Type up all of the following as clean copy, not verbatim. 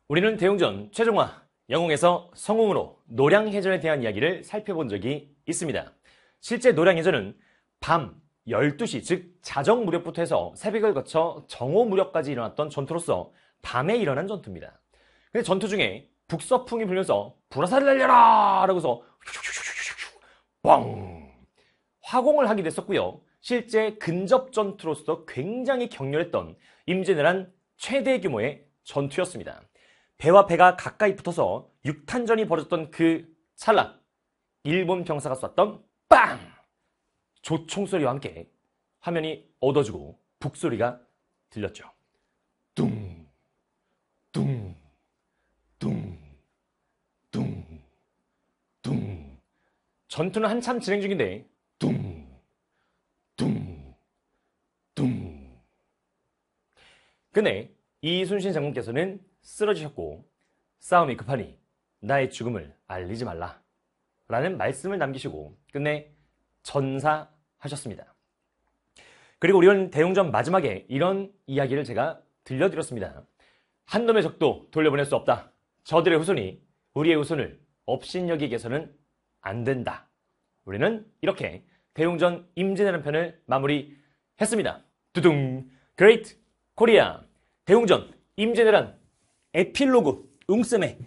우리는 대웅전 최종화 영웅에서 성웅으로 노량해전에 대한 이야기를 살펴본 적이 있습니다. 실제 노량해전은 밤 12시 즉 자정 무렵부터 해서 새벽을 거쳐 정오 무렵까지 일어났던 전투로서 밤에 일어난 전투입니다. 근데 전투 중에 북서풍이 불면서 불화살을 날려라! 라고서 뻥! 화공을 하기도 했었고요. 실제 근접 전투로서 굉장히 격렬했던 임진왜란 최대 규모의 전투였습니다. 배와 배가 가까이 붙어서 육탄전이 벌어졌던 그 찰나 일본 병사가 쐈던 빵! 조총소리와 함께 화면이 어두워지고 북소리가 들렸죠. 뚱, 뚱, 뚱, 뚱, 뚱. 전투는 한참 진행 중인데 뚱, 뚱, 뚱. 근데 이순신 장군께서는 쓰러지셨고 싸움이 급하니 나의 죽음을 알리지 말라 라는 말씀을 남기시고 끝내 전사하셨습니다. 그리고 우리는 대웅전 마지막에 이런 이야기를 제가 들려드렸습니다. 한 놈의 적도 돌려보낼 수 없다. 저들의 후손이 우리의 후손을 업신여기게서는 안 된다. 우리는 이렇게 대웅전 임진왜란 편을 마무리했습니다. 두둥! Great Korea 대웅전 임진왜란 에필로그 웅쌤의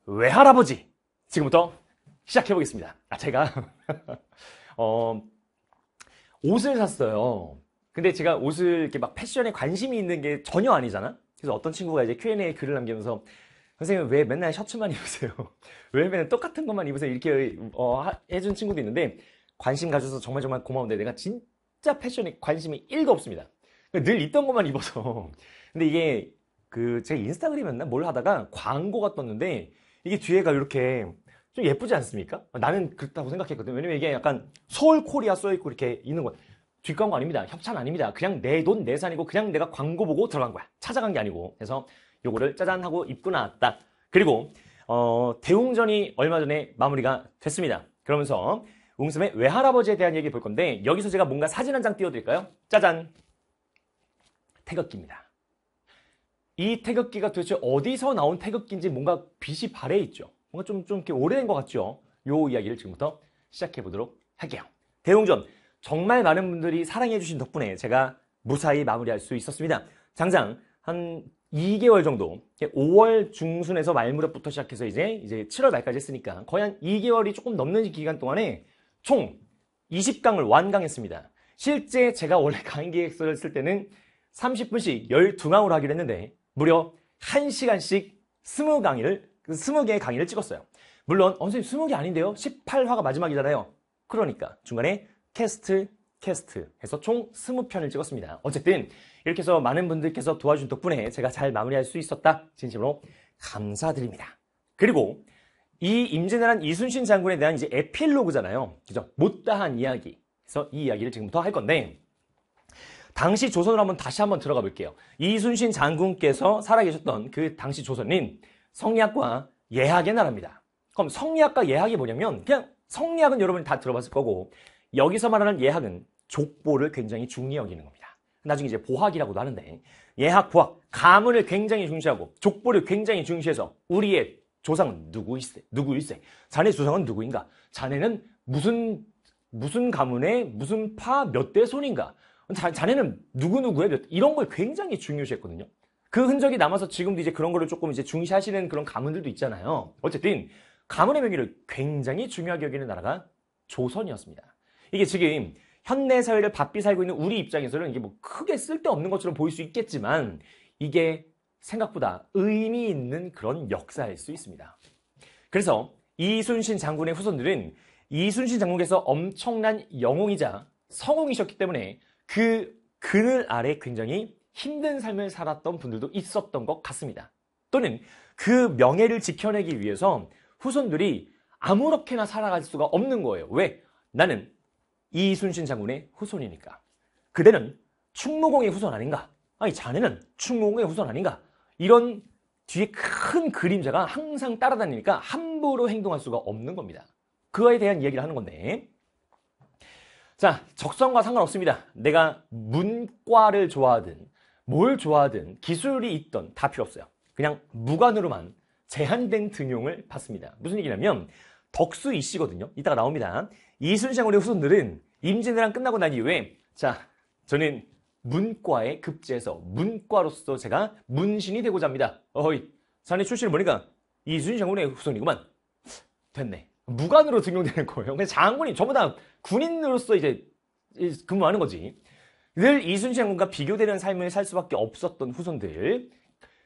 외할아버지 지금부터 시작해보겠습니다. 제가 옷을 샀어요. 근데 제가 옷을 이렇게 막 패션에 관심이 있는 게 전혀 아니잖아. 그래서 어떤 친구가 이제 Q&A 글을 남기면서 선생님 왜 맨날 셔츠만 입으세요? 왜 맨날 똑같은 것만 입으세요? 이렇게 해준 친구도 있는데 관심 가져서 정말 고마운데 내가 진짜 패션에 관심이 1도 없습니다. 늘 있던 것만 입어서. 근데 이게 제가 인스타그램이었나 뭘 하다가 광고가 떴는데 이게 뒤에가 이렇게 좀 예쁘지 않습니까? 나는 그렇다고 생각했거든요. 왜냐면 이게 약간 서울 코리아 써있고 이렇게 있는 거. 뒷광고 아닙니다. 협찬 아닙니다. 그냥 내 돈 내산이고 그냥 내가 광고 보고 들어간 거야. 찾아간 게 아니고. 그래서 요거를 짜잔 하고 입고 나왔다. 그리고 대웅전이 얼마 전에 마무리가 됐습니다. 그러면서 웅쌤의 외할아버지에 대한 얘기 볼 건데 여기서 제가 뭔가 사진 한 장 띄워드릴까요? 짜잔! 태극기입니다. 이 태극기가 도대체 어디서 나온 태극기인지 뭔가 빛이 발해 있죠. 뭔가 좀 이렇게 오래된 것 같죠. 요 이야기를 지금부터 시작해 보도록 할게요. 대웅전 정말 많은 분들이 사랑해 주신 덕분에 제가 무사히 마무리할 수 있었습니다. 장장 한 2개월 정도 5월 중순에서 말 무렵부터 시작해서 이제 7월 말까지 했으니까 거의 한 2개월이 조금 넘는 기간 동안에 총 20강을 완강했습니다. 실제 제가 원래 강의 계획서를 쓸 때는 30분씩 12강으로 하기로 했는데 무려 1시간씩 20개의 강의를 찍었어요. 물론 선생님 20개 아닌데요? 18화가 마지막이잖아요. 그러니까 중간에 캐스트 해서 총 20편을 찍었습니다. 어쨌든 이렇게 해서 많은 분들께서 도와준 덕분에 제가 잘 마무리할 수 있었다. 진심으로 감사드립니다. 그리고 이 임진왜란 이순신 장군에 대한 이제 에필로그잖아요. 그죠? 못다한 이야기. 그래서 이 이야기를 지금부터 할 건데 당시 조선으로 다시 한번 들어가 볼게요. 이순신 장군께서 살아계셨던 그 당시 조선인 성리학과 예학의 나라입니다. 그럼 성리학과 예학이 뭐냐면 그냥 성리학은 여러분이 다 들어봤을 거고 여기서 말하는 예학은 족보를 굉장히 중히 여기는 겁니다. 나중에 이제 보학이라고도 하는데 예학, 보학, 가문을 굉장히 중시하고 족보를 굉장히 중시해서 우리의 조상은 누구일세? 자네 조상은 누구인가? 자네는 무슨 가문의 무슨 파 몇 대 손인가? 자네는 누구의 이런 걸 굉장히 중요시했거든요. 그 흔적이 남아서 지금도 이제 그런 거를 조금 이제 중시하시는 그런 가문들도 있잖아요. 어쨌든 가문의 명예를 굉장히 중요하게 여기는 나라가 조선이었습니다. 이게 지금 현대 사회를 바삐 살고 있는 우리 입장에서는 이게 뭐 크게 쓸데없는 것처럼 보일 수 있겠지만 이게 생각보다 의미 있는 그런 역사일 수 있습니다. 그래서 이순신 장군의 후손들은 이순신 장군께서 엄청난 영웅이자 성웅이셨기 때문에 그 그늘 아래 굉장히 힘든 삶을 살았던 분들도 있었던 것 같습니다. 또는 그 명예를 지켜내기 위해서 후손들이 아무렇게나 살아갈 수가 없는 거예요. 왜? 나는 이순신 장군의 후손이니까. 그대는 충무공의 후손 아닌가? 아니 자네는 충무공의 후손 아닌가? 이런 뒤에 큰 그림자가 항상 따라다니니까 함부로 행동할 수가 없는 겁니다. 그거에 대한 이야기를 하는 건데 자, 적성과 상관없습니다. 내가 문과를 좋아하든 뭘 좋아하든 기술이 있던 다 필요 없어요. 그냥 무관으로만 제한된 등용을 받습니다. 무슨 얘기냐면 덕수 이씨거든요. 이따가 나옵니다. 이순신 장군의 후손들은 임진왜란 끝나고 난 이후에 자, 저는 문과에 급제해서 문과로서 제가 문신이 되고자 합니다. 어이, 자네 출신을 보니까 이순신 장군의 후손이구만. 됐네. 무관으로 등용되는 거예요. 그냥 장군이 전부 다 군인으로서 이제 근무하는 거지. 늘 이순신 장군과 비교되는 삶을 살 수밖에 없었던 후손들.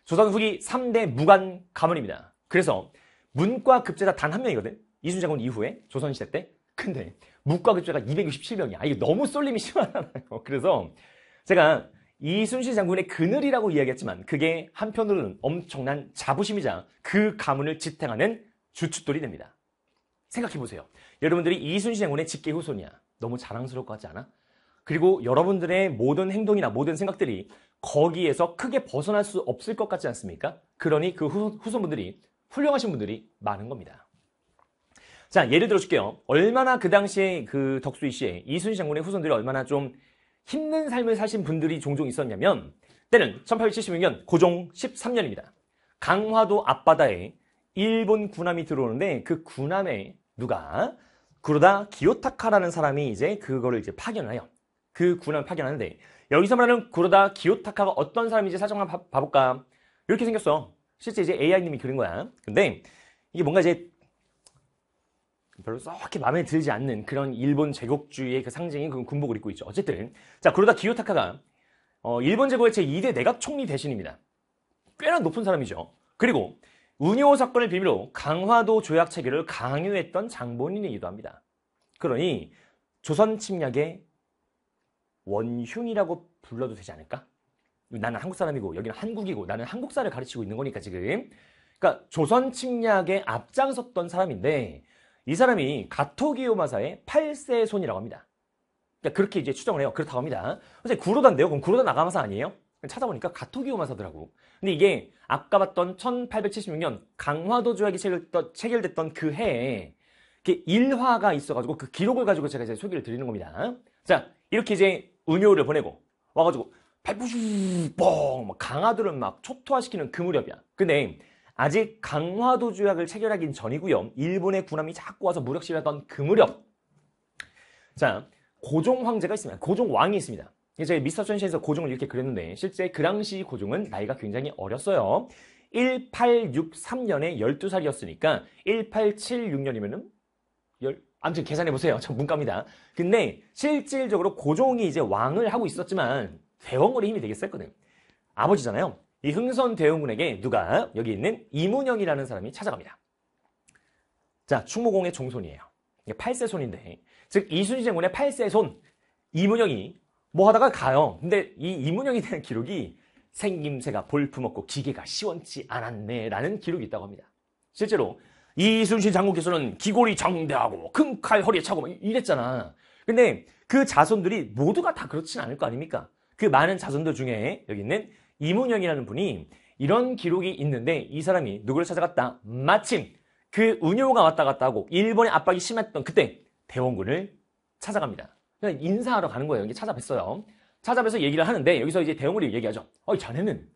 조선 후기 3대 무관 가문입니다. 그래서 문과 급제자 단 한 명이거든. 이순신 장군 이후에 조선시대 때. 근데 문과 급제가 267명이야. 이거 너무 쏠림이 심하잖아요. 그래서 제가 이순신 장군의 그늘이라고 이야기했지만 그게 한편으로는 엄청난 자부심이자 그 가문을 지탱하는 주춧돌이 됩니다. 생각해보세요. 여러분들이 이순신 장군의 직계 후손이야. 너무 자랑스러울 것 같지 않아? 그리고 여러분들의 모든 행동이나 모든 생각들이 거기에서 크게 벗어날 수 없을 것 같지 않습니까? 그러니 그 후손분들이 훌륭하신 분들이 많은 겁니다. 자, 예를 들어줄게요. 얼마나 그 당시에 그 덕수이 씨의 이순신 장군의 후손들이 얼마나 좀 힘든 삶을 사신 분들이 종종 있었냐면 때는 1876년 고종 13년입니다. 강화도 앞바다에 일본 군함이 들어오는데 그 군함에 누가 구로다 기요타카라는 사람이 이제 그거를 이제 파견을 해요. 그 군함을 파견하는데 여기서 말하는 구로다 기요타카가 어떤 사람인지 살짝 한번 봐볼까? 이렇게 생겼어. 실제 이제 AI님이 그린 거야. 근데 이게 뭔가 이제 별로 썩히 마음에 들지 않는 그런 일본 제국주의의 그 상징인 그 군복을 입고 있죠. 어쨌든 자, 구로다 기요타카가 일본 제국의 제2대 내각 총리 대신입니다. 꽤나 높은 사람이죠. 그리고 운요 사건을 빌미로 강화도 조약 체결을 강요했던 장본인이기도 합니다. 그러니 조선 침략의 원흉이라고 불러도 되지 않을까? 나는 한국 사람이고 여기는 한국이고 나는 한국사를 가르치고 있는 거니까 지금. 그러니까 조선 침략에 앞장섰던 사람인데 이 사람이 가토기요마사의 8세 손이라고 합니다. 그러니까 그렇게 이제 추정을 해요. 그렇다고 합니다. 선생님 구로다인데요? 그럼 구로다 나가마사 아니에요? 찾아보니까 가토기요마사더라고. 근데 이게 아까 봤던 1876년 강화도 조약이 체결됐던 그 해에 이렇게 일화가 있어가지고 그 기록을 가지고 제가 이제 소개를 드리는 겁니다. 자, 이렇게 이제 운요를 보내고 와가지고 발부슈 뻥 강화도를 막 초토화시키는 그 무렵이야. 근데 아직 강화도 조약을 체결하긴 전이고요. 일본의 군함이 자꾸 와서 무력 시위하던 그 무렵. 자, 고종 황제가 있습니다. 고종 왕이 있습니다. 제가 미스터 천시에서 고종을 이렇게 그렸는데 실제 그 당시 고종은 나이가 굉장히 어렸어요. 1863년에 12살이었으니까 1876년이면은 아무튼 계산해보세요. 저 문과입니다. 근데 실질적으로 고종이 이제 왕을 하고 있었지만 대원군의 힘이 되게 셌거든. 아버지잖아요. 이 흥선 대원군에게 누가 여기 있는 이문영이라는 사람이 찾아갑니다. 자, 충무공의 종손이에요. 8세 손인데 즉 이순신 장군의 8세 손 이문영이 뭐 하다가 가요. 근데 이 이문영에 대한 기록이 생김새가 볼품없고 기계가 시원치 않았네 라는 기록이 있다고 합니다. 실제로 이순신 장군께서는 기골이 장대하고 큰 칼 허리에 차고 막 이랬잖아. 근데 그 자손들이 모두가 다 그렇진 않을 거 아닙니까? 그 많은 자손들 중에 여기 있는 이문영이라는 분이 이런 기록이 있는데 이 사람이 누구를 찾아갔다? 마침 그 운요가 왔다 갔다 하고 일본의 압박이 심했던 그때 대원군을 찾아갑니다. 그냥 인사하러 가는 거예요. 이게 찾아뵀어요. 찾아뵈서 얘기를 하는데 여기서 이제 대원군이 얘기하죠. 자네는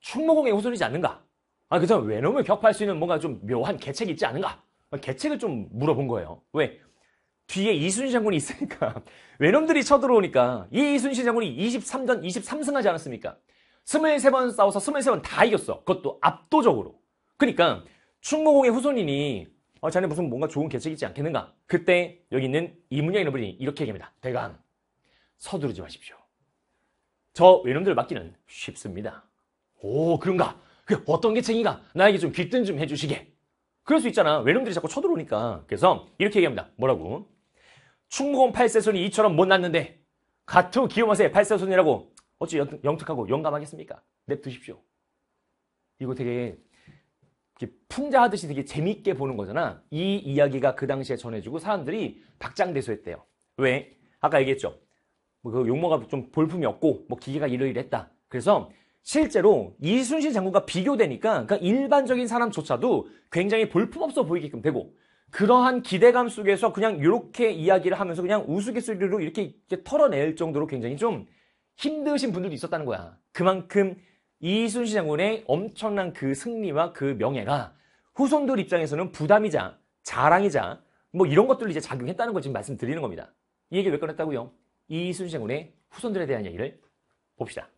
충무공의 후손이지 않는가? 그래서 외놈을 격파할 수 있는 뭔가 좀 묘한 계책이 있지 않은가? 계책을 좀 물어본 거예요. 왜? 뒤에 이순신 장군이 있으니까 외놈들이 쳐들어오니까 이 이순신 장군이 23전 23승 하지 않았습니까? 23번 싸워서 23번 다 이겼어. 그것도 압도적으로. 그러니까 충무공의 후손이니 자네 무슨 뭔가 좋은 계책이 있지 않겠는가? 그때 여기 있는 이문영이라는 분이 이렇게 얘기합니다. 대감, 서두르지 마십시오. 저 외놈들을 막기는 쉽습니다. 오, 그런가? 그 어떤 계책인가? 나에게 좀 귀뜸 좀 해주시게. 그럴 수 있잖아. 외놈들이 자꾸 쳐들어오니까. 그래서 이렇게 얘기합니다. 뭐라고? 충무공 8세손이 이처럼 못났는데 가토 기요마사의 8세손이라고 어찌 영특하고 용감하겠습니까? 냅두십시오. 이거 되게 풍자하듯이 되게 재밌게 보는 거잖아. 이 이야기가 그 당시에 전해지고 사람들이 박장대소했대요. 왜? 아까 얘기했죠. 그 용모가 좀 볼품이 없고 뭐 기계가 이러이랬다. 그래서 실제로 이순신 장군과 비교되니까 그러니까 일반적인 사람조차도 굉장히 볼품없어 보이게끔 되고 그러한 기대감 속에서 그냥 이렇게 이야기를 하면서 그냥 우스갯소리로 이렇게 털어낼 정도로 굉장히 좀 힘드신 분들도 있었다는 거야. 그만큼 이순신 장군의 엄청난 그 승리와 그 명예가 후손들 입장에서는 부담이자 자랑이자 뭐 이런 것들을 이제 작용했다는 걸 지금 말씀드리는 겁니다. 이 얘기를 왜 꺼냈다고요? 이순신 장군의 후손들에 대한 얘기를 봅시다.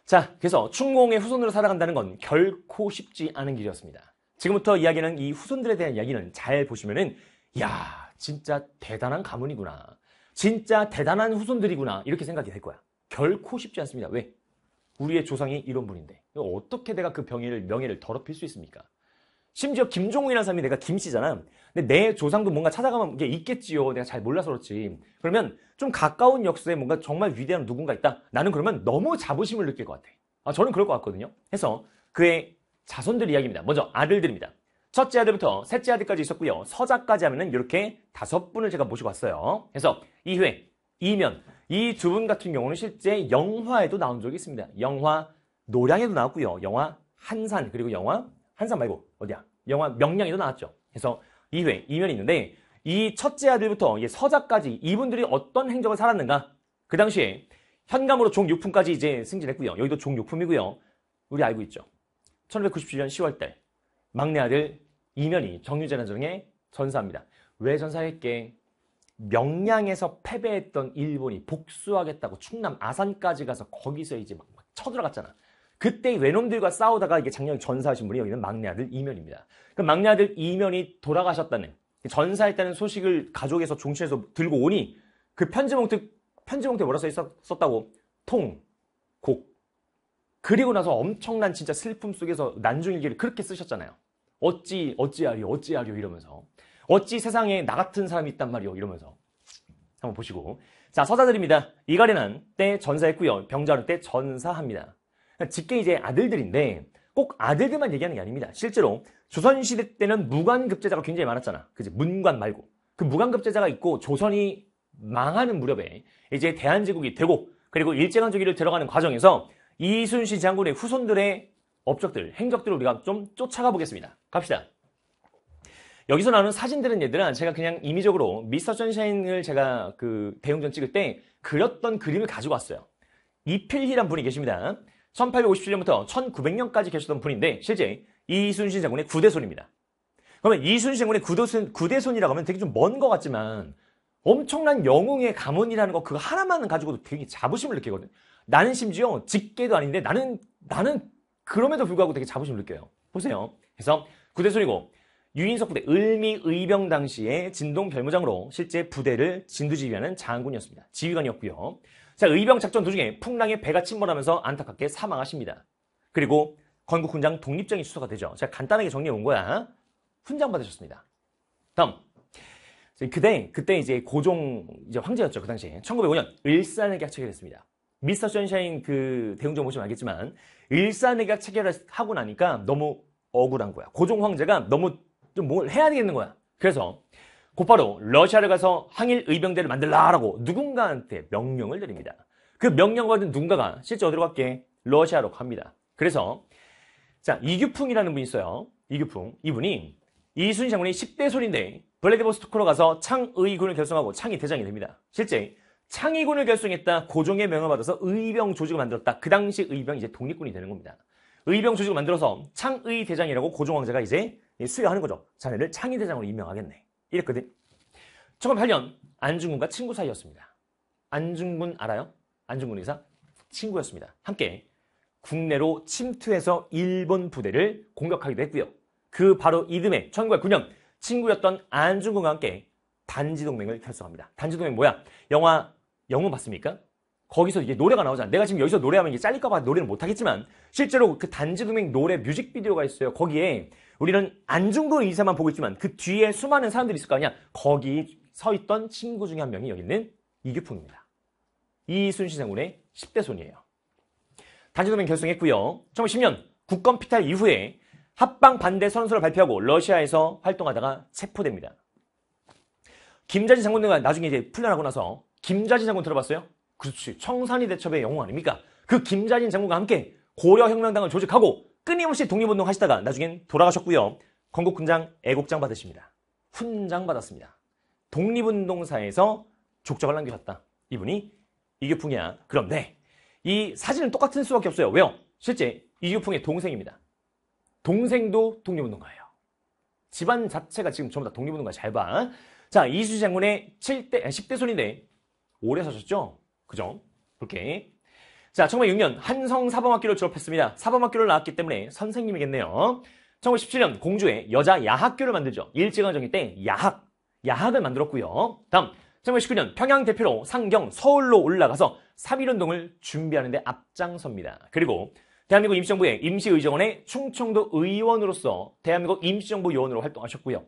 자, 그래서 충공의 후손으로 살아간다는 건 결코 쉽지 않은 길이었습니다. 지금부터 이야기는 이 후손들에 대한 이야기는 잘 보시면은 야, 진짜 대단한 가문이구나. 진짜 대단한 후손들이구나. 이렇게 생각이 될 거야. 결코 쉽지 않습니다. 왜? 우리의 조상이 이런 분인데 어떻게 내가 그 명예를 더럽힐 수 있습니까? 심지어 김종욱이라는 사람이 내가 김씨잖아. 근데 내 조상도 뭔가 찾아가면 이게 있겠지요. 내가 잘 몰라서 그렇지. 그러면 좀 가까운 역사에 뭔가 정말 위대한 누군가 있다. 나는 그러면 너무 자부심을 느낄 것 같아. 저는 그럴 것 같거든요. 해서 그의 자손들 이야기입니다. 먼저 아들들입니다. 첫째 아들부터 셋째 아들까지 있었고요. 서자까지 하면은 이렇게 5분을 제가 모시고 왔어요. 그래서 이회, 이면 이 두 분 같은 경우는 실제 영화에도 나온 적이 있습니다. 영화 노량에도 나왔고요. 영화 한산, 그리고 영화 한산 말고 어디야? 영화 명량에도 나왔죠. 그래서 이회, 이면이 있는데 이 첫째 아들부터 서자까지 이분들이 어떤 행적을 살았는가? 그 당시에 현감으로 종6품까지 이제 승진했고요. 여기도 종6품이고요. 우리 알고 있죠. 1597년 10월달 막내 아들 이면이 정유재난전에 전사합니다. 왜 전사했게? 명량에서 패배했던 일본이 복수하겠다고 충남 아산까지 가서 거기서 이제 막 쳐들어갔잖아. 그때 외놈들과 싸우다가 이게 작년에 전사하신 분이 여기는 막내 아들 이면입니다. 그 막내 아들 이면이 돌아가셨다는 전사했다는 소식을 가족에서 종친에서 들고 오니 그 편지봉투에 뭐라 썼다고? 통, 곡. 그리고 나서 엄청난 진짜 슬픔 속에서 난중일기를 그렇게 쓰셨잖아요. 어찌하리요 이러면서. 어찌 세상에 나 같은 사람이 있단 말이요 이러면서. 한번 보시고. 자, 서자들입니다. 이가련한 때 전사했고요. 병자르 때 전사합니다. 직계 이제 아들들인데 꼭 아들들만 얘기하는 게 아닙니다. 실제로 조선시대 때는 무관급제자가 굉장히 많았잖아. 그지? 문관 말고. 그 무관급제자가 있고 조선이 망하는 무렵에 이제 대한제국이 되고 그리고 일제강점기를 들어가는 과정에서 이순신 장군의 후손들의 업적들, 행적들을 우리가 좀 쫓아가 보겠습니다. 갑시다. 여기서 나오는 사진들은 얘들아 제가 그냥 임의적으로 미스터 선샤인을 제가 그 대웅전 찍을 때 그렸던 그림을 가지고 왔어요. 이필희란 분이 계십니다. 1857년부터 1900년까지 계셨던 분인데 실제 이순신 장군의 구대손입니다. 그러면 이순신 장군의 구대손이라고 하면 되게 좀 먼 것 같지만 엄청난 영웅의 가문이라는 거 그거 하나만 가지고도 되게 자부심을 느끼거든. 나는 심지어 직계도 아닌데 나는 그럼에도 불구하고 되게 자부심을 느껴요. 보세요. 그래서 구대손이고 유인석 부대 을미의병 당시에 진동 별무장으로 실제 부대를 진두지휘하는 장군이었습니다. 지휘관이었고요. 자, 의병 작전 도중에 풍랑에 배가 침몰하면서 안타깝게 사망하십니다. 그리고 건국훈장 독립정의 수사가 되죠. 제가 간단하게 정리해 온 거야. 훈장 받으셨습니다. 다음. 그때 이제 고종 이제 황제였죠. 그 당시에. 1905년 을사내각 체결했습니다. 미스터 선샤인 그 대웅전 보시면 알겠지만 을사내각 체결을 하고 나니까 너무 억울한 거야. 고종 황제가 너무 좀 뭘 해야 되겠는 거야. 그래서 곧바로 러시아를 가서 항일 의병대를 만들라라고 누군가한테 명령을 내립니다. 그 명령을 받은 누군가가 실제 어디로 갈게? 러시아로 갑니다. 그래서 자 이규풍이라는 분이 있어요. 이규풍. 이분이 이순신 장군의 10대 손인데 블라디보스토크로 가서 창의군을 결성하고 창의 대장이 됩니다. 실제 창의군을 결성했다. 고종의 명을 받아서 의병 조직을 만들었다. 그 당시 의병이 이제 독립군이 되는 겁니다. 의병 조직을 만들어서 창의 대장이라고 고종 황제가 이제 수여하는 거죠. 자네를 창의 대장으로 임명하겠네. 이랬거든. 1908년 안중근과 친구 사이였습니다. 안중근 알아요? 안중근 의사? 친구였습니다. 함께 국내로 침투해서 일본 부대를 공격하기도 했고요. 그 바로 이듬해 1909년 친구였던 안중근과 함께 단지동맹을 결성합니다. 단지동맹 뭐야? 영웅 봤습니까? 거기서 이게 노래가 나오잖아. 내가 지금 여기서 노래하면 이게 잘릴까봐 노래를 못하겠지만 실제로 그 단지동맹 노래 뮤직비디오가 있어요. 거기에 우리는 안중근 의사만 보고 있지만 그 뒤에 수많은 사람들이 있을 거 아니야. 거기 서 있던 친구 중에 한 명이 여기 있는 이규풍입니다. 이순신 장군의 10대 손이에요. 단지동맹 결성했고요. 1910년 국권 피탈 이후에 합방 반대 선언서를 발표하고 러시아에서 활동하다가 체포됩니다. 김자진 장군과 나중에 이제 풀려나고 나서 김자진 장군 들어봤어요? 그렇지. 청산리 대첩의 영웅 아닙니까? 그 김자진 장군과 함께 고려혁명당을 조직하고 끊임없이 독립운동 하시다가 나중엔 돌아가셨고요. 건국훈장 애국장 받으십니다. 훈장 받았습니다. 독립운동사에서 족적을 남기셨다. 이분이 이규풍이야. 그런데 이 사진은 똑같을 수밖에 없어요. 왜요? 실제 이규풍의 동생입니다. 동생도 독립운동가예요. 집안 자체가 지금 전부 다 독립운동가. 잘 봐. 자, 이수지 장군의 10대 손인데 오래 사셨죠? 그죠? 그렇게. 자, 1906년 한성 사범학교를 졸업했습니다. 사범학교를 나왔기 때문에 선생님이겠네요. 1917년 공주에 여자 야학교를 만들죠. 일제강점기 때 야학을 만들었고요. 다음 1919년 평양 대표로 상경 서울로 올라가서 3.1운동을 준비하는 데 앞장섭니다. 그리고 대한민국 임시정부의 임시의정원의 충청도 의원으로서 대한민국 임시정부 요원으로 활동하셨고요.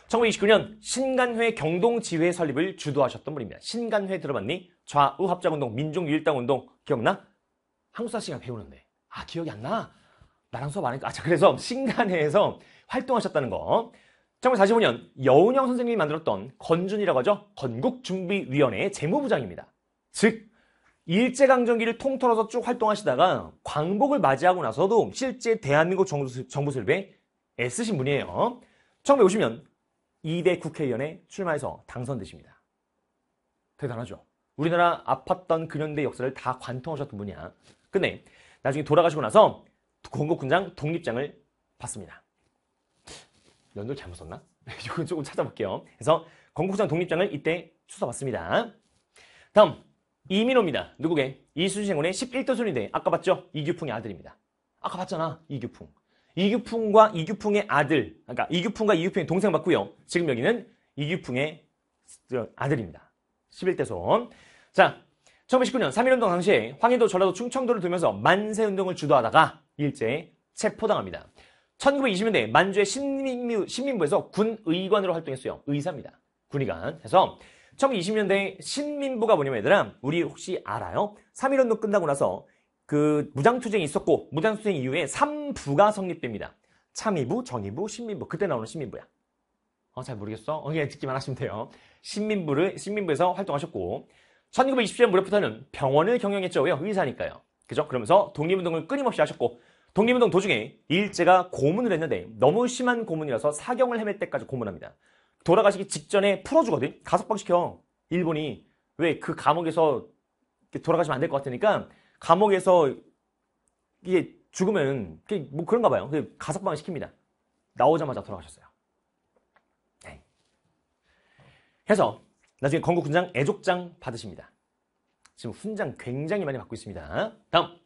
1929년 신간회 경동지회 설립을 주도하셨던 분입니다. 신간회 들어봤니? 좌우합작운동, 민족유일당운동 기억나? 한국사 시간 배우는데 기억이 안 나? 나랑 수업 안 하니까. 자, 그래서 신간회에서 활동하셨다는 거. 1945년 여운형 선생님이 만들었던 건준이라고 하죠. 건국준비위원회의 재무부장입니다. 즉 일제강점기를 통틀어서 쭉 활동하시다가 광복을 맞이하고 나서도 실제 대한민국 정부 설립에 애쓰신 분이에요. 1950년 2대 국회의원에 출마해서 당선되십니다. 대단하죠. 우리나라 아팠던 근현대 역사를 다 관통하셨던 분이야. 근데 나중에 돌아가시고 나서 건국훈장 독립장을 받습니다. 연도를 잘못 썼나? 이건 조금 찾아볼게요. 그래서 건국훈장 독립장을 이때 수여받습니다. 다음 이민호입니다. 누구게? 이수지 장군의 11대 손인데 아까 봤죠? 이규풍의 아들입니다. 아까 봤잖아. 이규풍과 이규풍의 아들, 그러니까 이규풍과 이규풍의 동생 맞고요. 지금 여기는 이규풍의 아들입니다. 11대 손. 자, 1919년 3.1운동 당시에 황해도, 전라도, 충청도를 돌면서 만세운동을 주도하다가 일제에 체포당합니다. 1920년대 만주의 신민부에서 군의관으로 활동했어요. 의사입니다. 군의관. 해서 1920년대 신민부가 뭐냐면 얘들아, 우리 혹시 알아요? 3.1운동 끝나고 나서 그 무장투쟁이 있었고 무장투쟁 이후에 3부가 성립됩니다. 참의부, 정의부, 신민부. 그때 나오는 신민부야. 잘 모르겠어? 그냥 듣기만 하시면 돼요. 신민부에서 활동하셨고 1920년 무렵부터는 병원을 경영했죠. 왜요? 의사니까요. 그죠? 그러면서 독립운동을 끊임없이 하셨고 독립운동 도중에 일제가 고문을 했는데 너무 심한 고문이라서 사경을 헤맬 때까지 고문합니다. 돌아가시기 직전에 풀어주거든. 가석방시켜. 일본이. 왜? 그 감옥에서 돌아가시면 안 될 것 같으니까 감옥에서 이게 죽으면 뭐 그런가 봐요. 가석방을 시킵니다. 나오자마자 돌아가셨어요. 네. 해서 나중에 건국훈장 애족장 받으십니다. 지금 훈장 굉장히 많이 받고 있습니다. 다음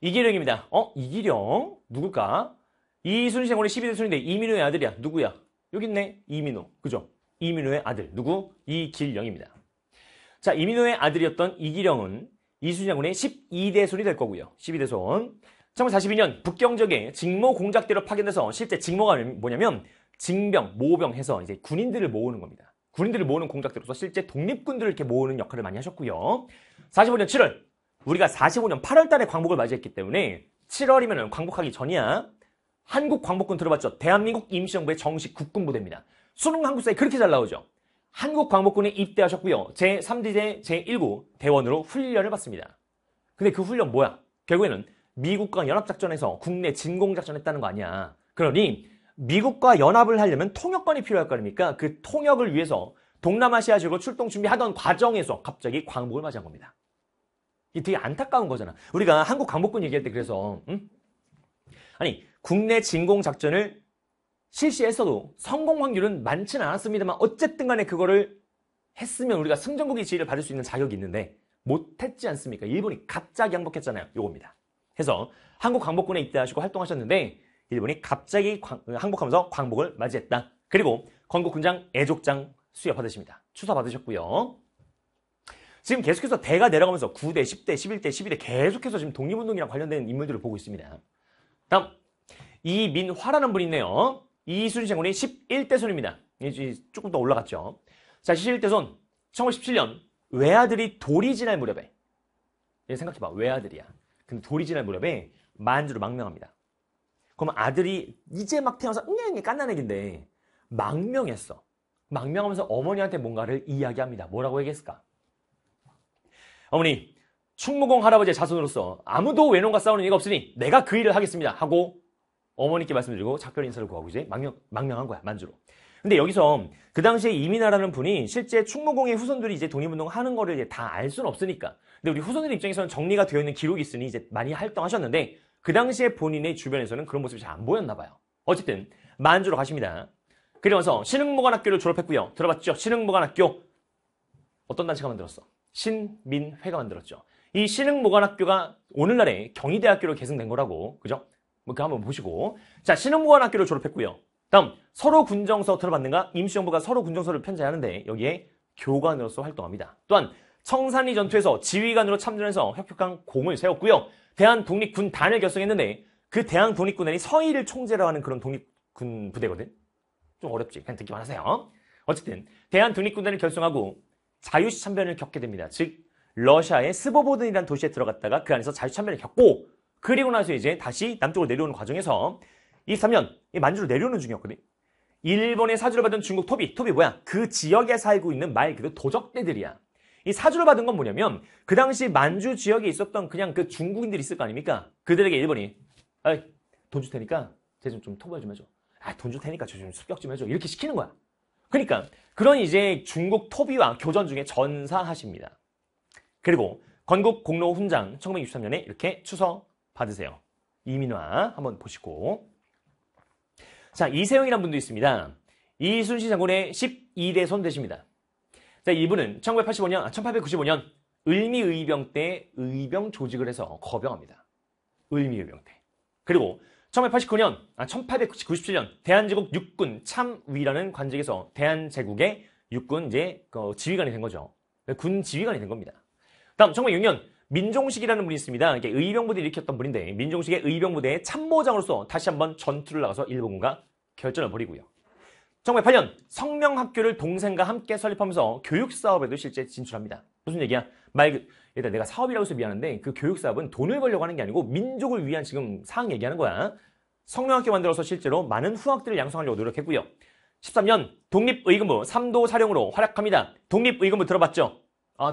이기령입니다. 이기령 누굴까? 이순신 장군의 12대 손인데 이민호의 아들이야. 누구야? 여기 있네. 이민호. 그죠? 이민호의 아들. 누구? 이길령입니다. 자, 이민호의 아들이었던 이기령은 이순신 장군의 12대 손이 될 거고요. 12대 손. 1942년 북경적에 직모 공작대로 파견돼서 실제 직모가 뭐냐면 징병, 모병 해서 이제 군인들을 모으는 겁니다. 군인들을 모으는 공작대로서 실제 독립군들을 이렇게 모으는 역할을 많이 하셨고요. 45년 7월. 우리가 45년 8월 달에 광복을 맞이했기 때문에 7월이면 광복하기 전이야. 한국 광복군 들어봤죠? 대한민국 임시정부의 정식 국군부대입니다. 수능 한국사에 그렇게 잘 나오죠? 한국 광복군에 입대하셨고요. 제3지대 제1구 대원으로 훈련을 받습니다. 근데 그 훈련 뭐야? 결국에는 미국과 연합작전에서 국내 진공작전 했다는 거 아니야. 그러니 미국과 연합을 하려면 통역관이 필요할 거 아닙니까? 그 통역을 위해서 동남아시아 지역으로 출동 준비하던 과정에서 갑자기 광복을 맞이한 겁니다. 이게 되게 안타까운 거잖아. 우리가 한국 광복군 얘기할 때 그래서 아니 국내 진공작전을 실시했어도 성공 확률은 많지는 않았습니다만 어쨌든 간에 그거를 했으면 우리가 승전국의 지위를 받을 수 있는 자격이 있는데 못했지 않습니까? 일본이 갑자기 항복했잖아요. 요겁니다. 해서 한국 광복군에 입대하시고 활동하셨는데 일본이 갑자기 항복하면서 광복을 맞이했다. 그리고 건국훈장 애족장 수여 받으십니다. 추서 받으셨고요. 지금 계속해서 대가 내려가면서 9대, 10대, 11대, 12대 계속해서 지금 독립운동이랑 관련된 인물들을 보고 있습니다. 다음 이민화라는 분이 있네요. 이순신 장군의 11대 손입니다. 이제 조금 더 올라갔죠. 자, 11대 손 1917년 외아들이 돌이 지날 무렵에 생각해봐. 외아들이야. 근데 돌이 지날 무렵에 만주로 망명합니다. 그럼 아들이 이제 막 태어나서 깐난 애기인데 망명했어. 망명하면서 어머니한테 뭔가를 이야기합니다. 뭐라고 얘기했을까? 어머니, 충무공 할아버지의 자손으로서 아무도 외놈과 싸우는 이가 없으니 내가 그 일을 하겠습니다. 하고 어머니께 말씀드리고 작별 인사를 구하고 이제 망명한 거야. 만주로. 근데 여기서 그 당시에 이민아라는 분이 실제 충무공의 후손들이 이제 독립운동 하는 거를 이제 다 알 수는 없으니까. 근데 우리 후손들 입장에서는 정리가 되어 있는 기록이 있으니 이제 많이 활동하셨는데 그 당시에 본인의 주변에서는 그런 모습이 잘 안 보였나 봐요. 어쨌든 만주로 가십니다. 그러면서 신흥무관학교를 졸업했고요. 들어봤죠? 신흥무관학교. 어떤 단체가 만들었어? 신민회가 만들었죠. 이 신흥무관학교가 오늘날의 경희대학교로 계승된 거라고. 그죠? 뭐 그거 한번 보시고. 자, 신흥무관학교를 졸업했고요. 다음 서로군정서 들어봤는가? 임시정부가 서로군정서를 편찬하는데 여기에 교관으로서 활동합니다. 또한 청산리 전투에서 지휘관으로 참전해서 혁혁한 공을 세웠고요. 대한독립군단을 결성했는데 그 대한독립군단이 서희를 총재로 하는 그런 독립군 부대거든. 좀 어렵지. 그냥 듣기만 하세요. 어쨌든 대한독립군단을 결성하고 자유시 참변을 겪게 됩니다. 즉 러시아의 스보보든이라는 도시에 들어갔다가 그 안에서 자유시 참변을 겪고 그리고 나서 이제 다시 남쪽으로 내려오는 과정에서 23년 만주로 내려오는 중이었거든. 일본의 사주를 받은 중국 토비 뭐야? 그 지역에 살고 있는 말 그대로 도적대들이야. 이 사주를 받은 건 뭐냐면 그 당시 만주 지역에 있었던 그냥 그 중국인들이 있을 거 아닙니까? 그들에게 일본이 돈 줄 테니까 쟤 좀 토벌 좀 해줘. 돈 줄 테니까 저 좀 습격 좀 해줘. 이렇게 시키는 거야. 그러니까 그런 이제 중국 토비와 교전 중에 전사하십니다. 그리고 건국 공로 훈장 1963년에 이렇게 추서 받으세요. 이민화 한번 보시고. 자, 이세영이라는 분도 있습니다. 이순신 장군의 12대 손 되십니다. 자, 이분은 1895년 을미의병 때 의병 조직을 해서 거병합니다. 을미의병 때. 그리고 1897년 대한제국 육군 참위라는 관직에서 대한제국의 육군 이제 지휘관이 된 거죠. 군 지휘관이 된 겁니다. 다음 1906년 민종식이라는 분이 있습니다. 이게 의병부대를 일으켰던 분인데 민종식의 의병부대의 참모장으로서 다시 한번 전투를 나가서 일본군과 결전을 벌이고요. 1908년 성명학교를 동생과 함께 설립하면서 교육사업에도 실제 진출합니다. 무슨 얘기야? 일단 내가 사업이라고 해서 미안한데 그 교육사업은 돈을 벌려고 하는 게 아니고 민족을 위한 지금 사항 얘기하는 거야. 성명학교 만들어서 실제로 많은 후학들을 양성하려고 노력했고요. 13년 독립의금부 3도 사령으로 활약합니다. 독립의금부 들어봤죠?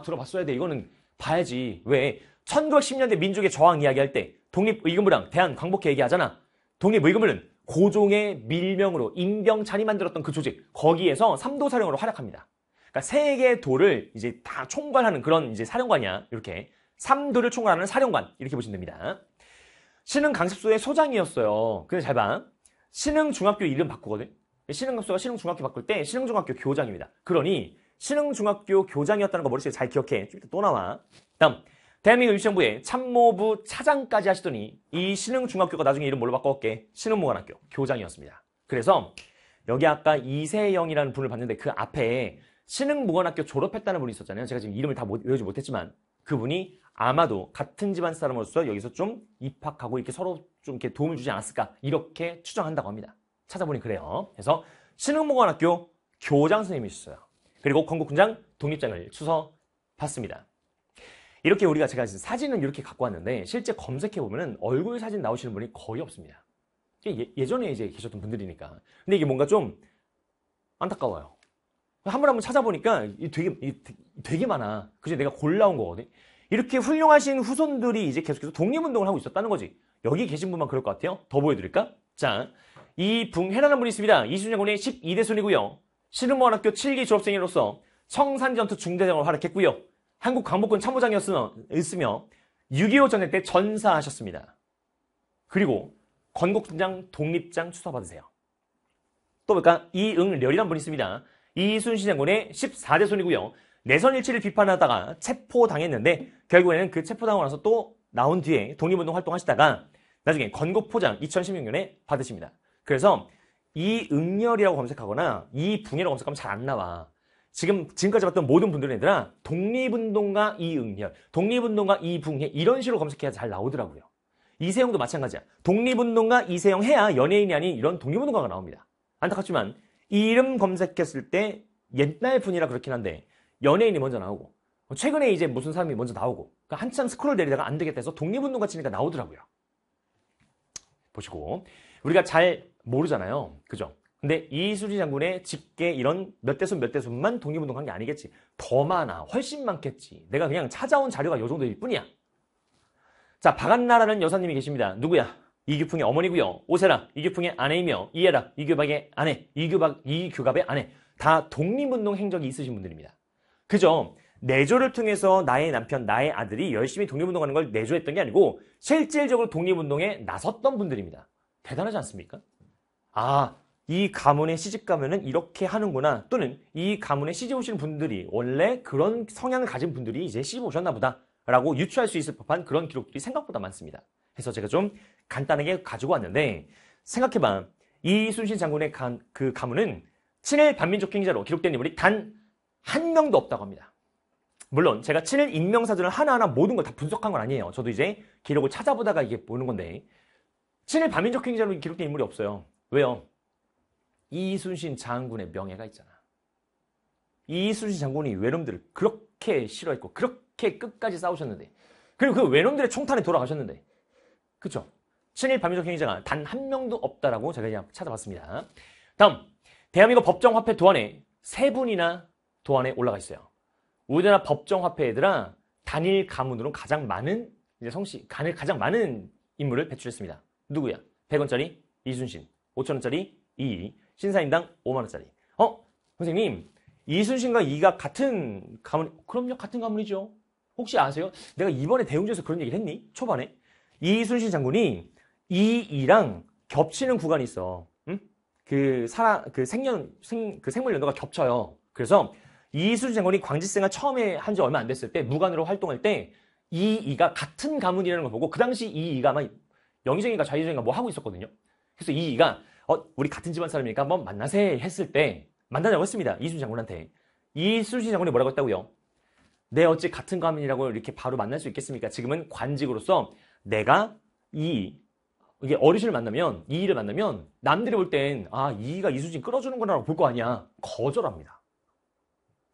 들어봤어야 돼. 이거는 봐야지. 왜? 1910년대 민족의 저항 이야기할 때 독립의금부랑 대한광복회 얘기하잖아. 독립의금부는 고종의 밀명으로 임병찬이 만들었던 그 조직, 거기에서 3도 사령으로 활약합니다. 그러니까 세 개의 도를 이제 다 총괄하는 그런 이제 사령관이야. 이렇게 3도를 총괄하는 사령관 이렇게 보시면 됩니다. 신흥강습소의 소장이었어요. 근데 잘 봐. 신흥중학교 이름 바꾸거든. 신흥강습소가 신흥중학교 바꿀 때 신흥중학교 교장입니다. 그러니 신흥중학교 교장이었다는 거 머릿속에 잘 기억해. 좀 이따 또 나와. 다음 대한민국 임시정부의 참모부 차장까지 하시더니 이 신흥중학교가 나중에 이름 뭘로 바꿔올게? 신흥무관학교 교장이었습니다. 그래서 여기 아까 이세영이라는 분을 봤는데 그 앞에 신흥무관학교 졸업했다는 분이 있었잖아요. 제가 지금 이름을 다 외우지 못했지만 그분이 아마도 같은 집안 사람으로서 여기서 좀 입학하고 이렇게 서로 좀 이렇게 도움을 주지 않았을까 이렇게 추정한다고 합니다. 찾아보니 그래요. 그래서 신흥무관학교 교장 선생님이셨어요. 그리고 건국훈장 독립장을 추서 받습니다. 이렇게 제가 사진은 이렇게 갖고 왔는데 실제 검색해보면 얼굴 사진 나오시는 분이 거의 없습니다. 예전에 이제 계셨던 분들이니까. 근데 이게 뭔가 좀 안타까워요. 한번 찾아보니까 되게 많아. 그래서 내가 골라온 거거든. 이렇게 훌륭하신 후손들이 이제 계속해서 독립운동을 하고 있었다는 거지. 여기 계신 분만 그럴 것 같아요. 더 보여드릴까? 자, 이붕해라는 분이 있습니다. 이순신 장군의 12대 손이고요. 신흥무관학교 7기 졸업생으로서 청산전투 중대장으로 활약했고요. 한국 광복군 참모장이었으며 6.25 전쟁 때 전사하셨습니다. 그리고 건국훈장 독립장 추서 받으세요. 또 볼까? 이응렬이라는 분이 있습니다. 이순신 장군의 14대 손이고요. 내선 일치를 비판하다가 체포당했는데 결국에는 그 체포당하고 나서 또 나온 뒤에 독립운동 활동하시다가 나중에 건국포장 2016년에 받으십니다. 그래서 이응렬이라고 검색하거나 이붕해라고 검색하면 잘 안 나와. 지금까지 봤던 모든 분들은 얘들아 독립운동가 이응렬, 독립운동가 이붕해 이런 식으로 검색해야 잘 나오더라고요. 이세영도 마찬가지야. 독립운동가 이세영 해야 연예인이 아닌 이런 독립운동가가 나옵니다. 안타깝지만 이름 검색했을 때 옛날 분이라 그렇긴 한데 연예인이 먼저 나오고 최근에 이제 무슨 사람이 먼저 나오고 그러니까 한참 스크롤 내리다가 안 되겠다 해서 독립운동가 치니까 나오더라고요. 보시고 우리가 잘 모르잖아요. 그죠? 근데 이순신 장군의 집계 이런 몇 대 손만 독립운동한 게 아니겠지. 더 많아. 훨씬 많겠지. 내가 그냥 찾아온 자료가 요 정도일 뿐이야. 자, 박한나라는 여사님이 계십니다. 누구야? 이규풍의 어머니고요. 오세라 이규풍의 아내이며 이해라 이규박의 아내, 이규갑의 아내 다 독립운동 행적이 있으신 분들입니다. 그죠? 내조를 통해서 나의 남편, 나의 아들이 열심히 독립운동하는 걸 내조했던 게 아니고 실질적으로 독립운동에 나섰던 분들입니다. 대단하지 않습니까? 아, 이 가문에 시집 가면은 이렇게 하는구나. 또는 이 가문에 시집 오시는 분들이 원래 그런 성향을 가진 분들이 이제 시집 오셨나 보다 라고 유추할 수 있을 법한 그런 기록들이 생각보다 많습니다. 그래서 제가 좀 간단하게 가지고 왔는데 생각해봐. 이순신 장군의 그 가문은 친일 반민족 행자로 기록된 인물이 단 한 명도 없다고 합니다. 물론 제가 친일 인명사전을 하나하나 모든 걸 다 분석한 건 아니에요. 저도 이제 기록을 찾아보다가 이게 보는 건데 친일 반민족 행자로 기록된 인물이 없어요. 왜요? 이순신 장군의 명예가 있잖아. 이순신 장군이 외놈들을 그렇게 싫어했고 그렇게 끝까지 싸우셨는데 그리고 그 외놈들의 총탄에 돌아가셨는데 그쵸? 친일 반민족 행위자가 단 한 명도 없다라고 제가 그냥 찾아봤습니다. 다음 대한민국 법정화폐 도안에 세 분이나 도안에 올라가 있어요. 우리나라 법정화폐에들아 단일 가문으로 가장 많은 이제 가장 많은 인물을 배출했습니다. 누구야? 100원짜리 이순신, 5천원짜리 이이, 신사임당 5만원짜리. 선생님 이순신과 이가 같은 가문? 그럼요, 같은 가문이죠. 혹시 아세요? 내가 이번에 대웅전에서 그런 얘기를 했니? 초반에 이순신 장군이 이이랑 겹치는 구간이 있어. 응? 그 생물 연도가 겹쳐요. 그래서 이순신 장군이 광지생활 처음에 한 지 얼마 안 됐을 때 무관으로 활동할 때 이이가 같은 가문이라는 걸 보고 그 당시 이이가 아마 영의정인가 좌의정인가 뭐 하고 있었거든요. 그래서 이이가 우리 같은 집안 사람이니까 한번 만나세 했을 때 만나자고 했습니다. 이순신 장군한테. 이순신 장군이 뭐라고 했다고요? 내 어찌 같은 가문이라고 이렇게 바로 만날 수 있겠습니까? 지금은 관직으로서 내가 이게 어르신을 만나면 이이를 만나면 남들이 볼 땐 이이가 이순신 끌어주는구나라고 볼 거 아니야. 거절합니다.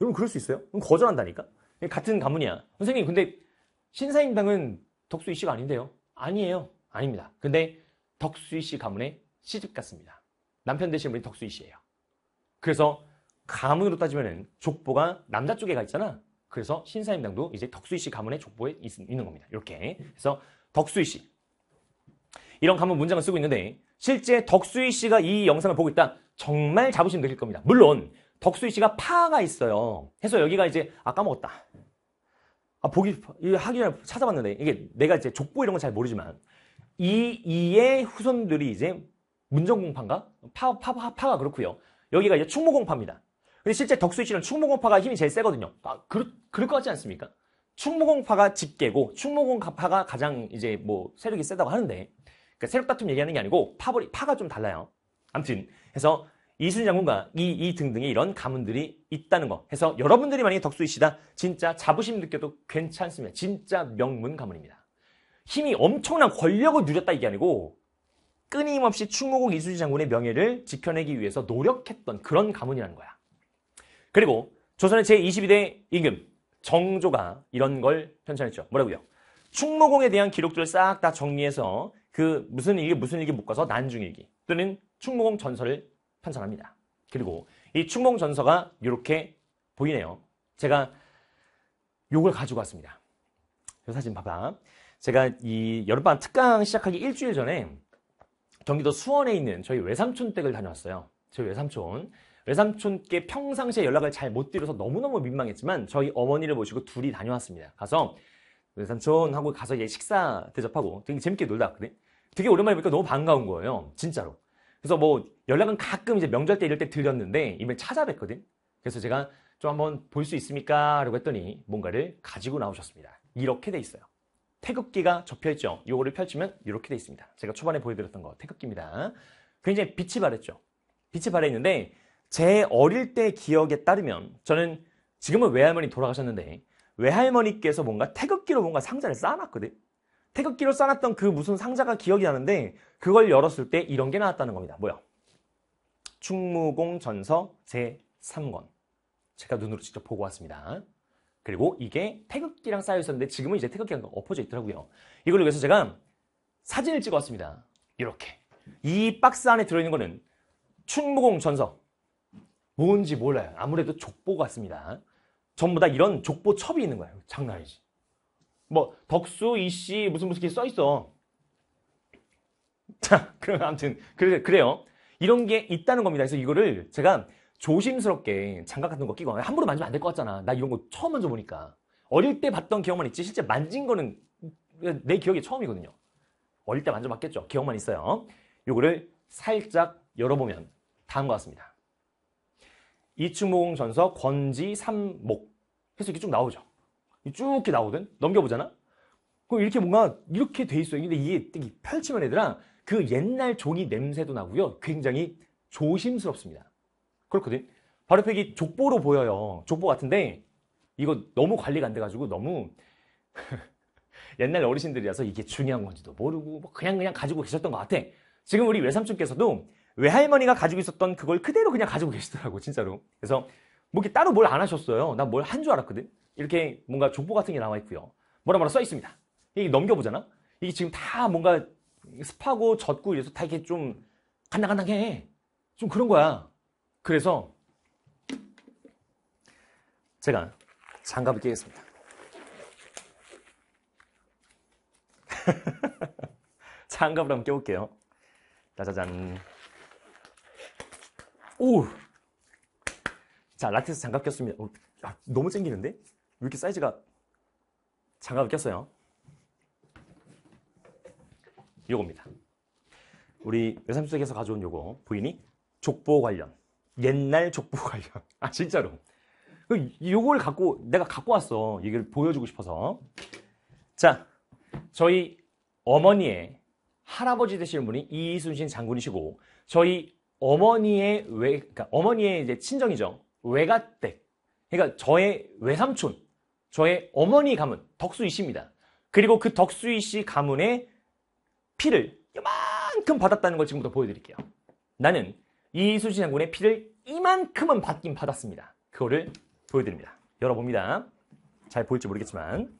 여러분 그럴 수 있어요? 그럼 거절한다니까? 같은 가문이야. 선생님 근데 신사임당은 덕수이 씨가 아닌데요? 아니에요. 아닙니다. 근데 덕수이 씨 가문에 시집 갔습니다. 남편 되신 분이 덕수이 씨예요. 그래서 가문으로 따지면은 족보가 남자 쪽에 가 있잖아. 그래서 신사임당도 이제 덕수이 씨 가문의 족보에 있는 겁니다. 이렇게. 그래서 덕수이 씨. 이런 가문 문장을 쓰고 있는데 실제 덕수이 씨가 이 영상을 보고 있다. 정말 자부심 느낄 겁니다. 물론 덕수이 씨가 파가 있어요. 해서 여기가 이제 까먹었다. 하기 전에 찾아봤는데 이게 내가 이제 족보 이런 건 잘 모르지만 이의 후손들이 이제 문정공파인가? 파가 그렇고요. 여기가 이제 충무공파입니다. 근데 실제 덕수이 씨는 충무공파가 힘이 제일 세거든요. 그럴 것 같지 않습니까? 충무공파가 집계고 충무공파가 가장 이제 뭐 세력이 세다고 하는데 그러니까 세력 다툼 얘기하는 게 아니고 파가 좀 달라요. 아무튼 해서 이순신 장군과 이 등등의 이런 가문들이 있다는 거 해서 여러분들이 만약에 덕수이 씨다 진짜 자부심 느껴도 괜찮습니다. 진짜 명문 가문입니다. 힘이 엄청난 권력을 누렸다 이게 아니고 끊임없이 충무공 이순신 장군의 명예를 지켜내기 위해서 노력했던 그런 가문이라는 거야. 그리고 조선의 제22대 임금 정조가 이런 걸 편찬했죠. 뭐라고요? 충무공에 대한 기록들을 싹 다 정리해서 그 무슨 일기 묶어서 난중일기 또는 충무공 전설을 편찬합니다. 그리고 이 충무공 전서가 이렇게 보이네요. 제가 요걸 가지고 왔습니다. 이 사진 봐봐. 제가 이 여름방학 특강 시작하기 일주일 전에 경기도 수원에 있는 저희 외삼촌 댁을 다녀왔어요. 저희 외삼촌께 평상시에 연락을 잘 못 드려서 너무너무 민망했지만 저희 어머니를 모시고 둘이 다녀왔습니다. 가서 외삼촌하고 가서 식사 대접하고 되게 재밌게 놀다 왔거든. 되게 오랜만에 보니까 너무 반가운 거예요. 진짜로. 그래서 뭐 연락은 가끔 이제 명절 때 이럴 때 드렸는데 이번에 찾아뵀거든. 그래서 제가 좀 한번 볼 수 있습니까? 라고 했더니 뭔가를 가지고 나오셨습니다. 이렇게 돼 있어요. 태극기가 접혀있죠. 이거를 펼치면 이렇게 돼 있습니다. 제가 초반에 보여드렸던 거 태극기입니다. 굉장히 빛이 바랬죠. 빛이 바랬는데 제 어릴 때 기억에 따르면 저는 지금은 외할머니 돌아가셨는데 외할머니께서 뭔가 태극기로 뭔가 상자를 쌓아놨거든. 태극기로 쌓아놨던 그 무슨 상자가 기억이 나는데 그걸 열었을 때 이런 게 나왔다는 겁니다. 뭐야? 충무공 전서 제3권. 제가 눈으로 직접 보고 왔습니다. 그리고 이게 태극기랑 쌓여 있었는데 지금은 이제 태극기가 엎어져 있더라고요. 이걸 위해서 제가 사진을 찍어 왔습니다. 이렇게. 이 박스 안에 들어있는 거는 충무공 전서. 뭔지 몰라요. 아무래도 족보 같습니다. 전부 다 이런 족보 첩이 있는 거예요. 장난 아니지. 뭐 덕수 이씨 무슨 게 써 있어. 자, 그럼 아무튼 그래요. 이런 게 있다는 겁니다. 그래서 이거를 제가 조심스럽게 장갑 같은 거 끼고 함부로 만지면 안 될 것 같잖아. 나 이런 거 처음 만져보니까. 어릴 때 봤던 기억만 있지 실제 만진 거는 내 기억이 처음이거든요. 어릴 때 만져봤겠죠. 기억만 있어요. 요거를 살짝 열어보면 다음과 같습니다. 이충모공전서 권지삼목 해서 이렇게 쭉 나오죠. 쭉 이렇게 나오거든. 넘겨보잖아. 그럼 이렇게 뭔가 이렇게 돼 있어요. 근데 이게 펼치면 얘들아 그 옛날 종이 냄새도 나고요. 굉장히 조심스럽습니다. 그렇거든. 바로 옆에 이게 족보로 보여요. 족보 같은데 이거 너무 관리가 안 돼가지고 너무 옛날 어르신들이라서 이게 중요한 건지도 모르고 뭐 그냥 가지고 계셨던 것 같아. 지금 우리 외삼촌께서도 외할머니가 가지고 있었던 그걸 그대로 그냥 가지고 계시더라고 진짜로. 그래서 뭐 이렇게 따로 뭘 안 하셨어요. 나 뭘 한 줄 알았거든. 이렇게 뭔가 족보 같은 게 나와 있고요. 뭐라 써 있습니다. 이게 넘겨보잖아. 이게 지금 다 뭔가 습하고 젖고 이래서 다 이렇게 좀 간당간당해. 좀 그런 거야. 그래서 제가 장갑을 끼겠습니다. 장갑을 한번 껴볼게요. 짜자잔. 오! 자, 라텍스 장갑 꼈습니다. 너무 쨍기는데? 왜 이렇게 사이즈가 장갑을 꼈어요? 요겁니다. 우리 외삼촌에게서 가져온 요거 부인이 족보 관련 옛날 족보 관련 진짜로 요걸 내가 갖고 왔어. 이걸 보여주고 싶어서. 자, 저희 어머니의 할아버지 되시는 분이 이순신 장군이시고 저희 어머니의 그러니까 어머니의 이제 친정이죠. 외가댁. 그러니까 저의 외삼촌, 저의 어머니 가문 덕수이 씨입니다. 그리고 그 덕수이 씨 가문의 피를 이만큼 받았다는 걸 지금부터 보여드릴게요. 나는 이순신 장군의 피를 이만큼은 받긴 받았습니다. 그거를 보여드립니다. 열어봅니다. 잘 보일지 모르겠지만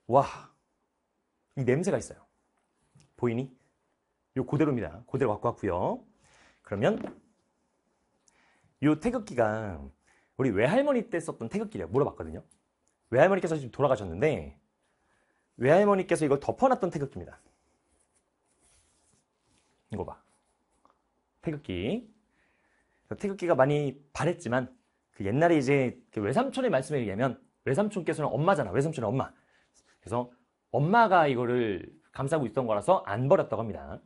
와, 이 냄새가 있어요. 보이니? 요 그대로입니다. 그대로 갖고 왔고요. 그러면 요 태극기가 우리 외할머니 때 썼던 태극기래요. 물어봤거든요. 외할머니께서 지금 돌아가셨는데 외할머니께서 이걸 덮어놨던 태극기입니다. 이거 봐. 태극기. 태극기가 많이 바랬지만 그 옛날에 이제 그 외삼촌의 말씀에 의하면 외삼촌께서는 엄마잖아. 외삼촌의 엄마. 그래서 엄마가 이거를 감싸고 있던 거라서 안 버렸다고 합니다.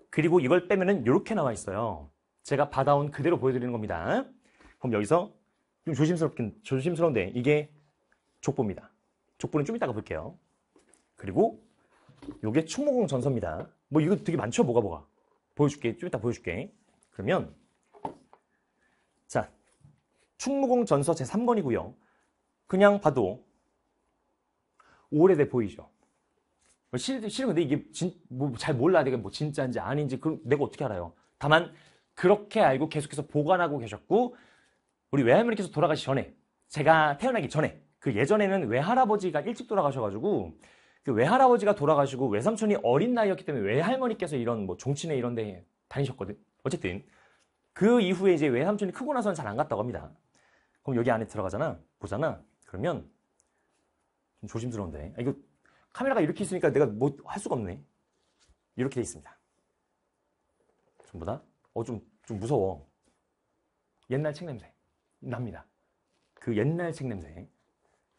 그리고 이걸 빼면은 이렇게 나와 있어요. 제가 받아온 그대로 보여드리는 겁니다. 그럼 여기서 좀 조심스러운데 이게 족보입니다. 족보는 좀 이따가 볼게요. 그리고 이게 충무공 전서입니다. 뭐 이거 되게 많죠? 뭐가 보여줄게. 좀 이따 보여줄게. 그러면 자, 충무공 전서 제3권이고요. 그냥 봐도 오래돼 보이죠? 실은 근데 이게 잘 몰라. 내가 뭐 진짜인지 아닌지 내가 어떻게 알아요? 다만 그렇게 알고 계속해서 보관하고 계셨고 우리 외할머니께서 돌아가시기 전에 제가 태어나기 전에 그 예전에는 외할아버지가 일찍 돌아가셔가지고 그 외할아버지가 돌아가시고 외삼촌이 어린 나이였기 때문에 외할머니께서 이런 뭐 종친회 이런 데 다니셨거든. 어쨌든 그 이후에 이제 외삼촌이 크고 나서는 잘 안 갔다고 합니다. 그럼 여기 안에 들어가잖아. 보잖아. 그러면 좀 조심스러운데. 이거 카메라가 이렇게 있으니까 내가 뭐 할 수가 없네. 이렇게 돼 있습니다. 전부 다. 좀 무서워. 옛날 책 냄새 납니다. 그 옛날 책 냄새.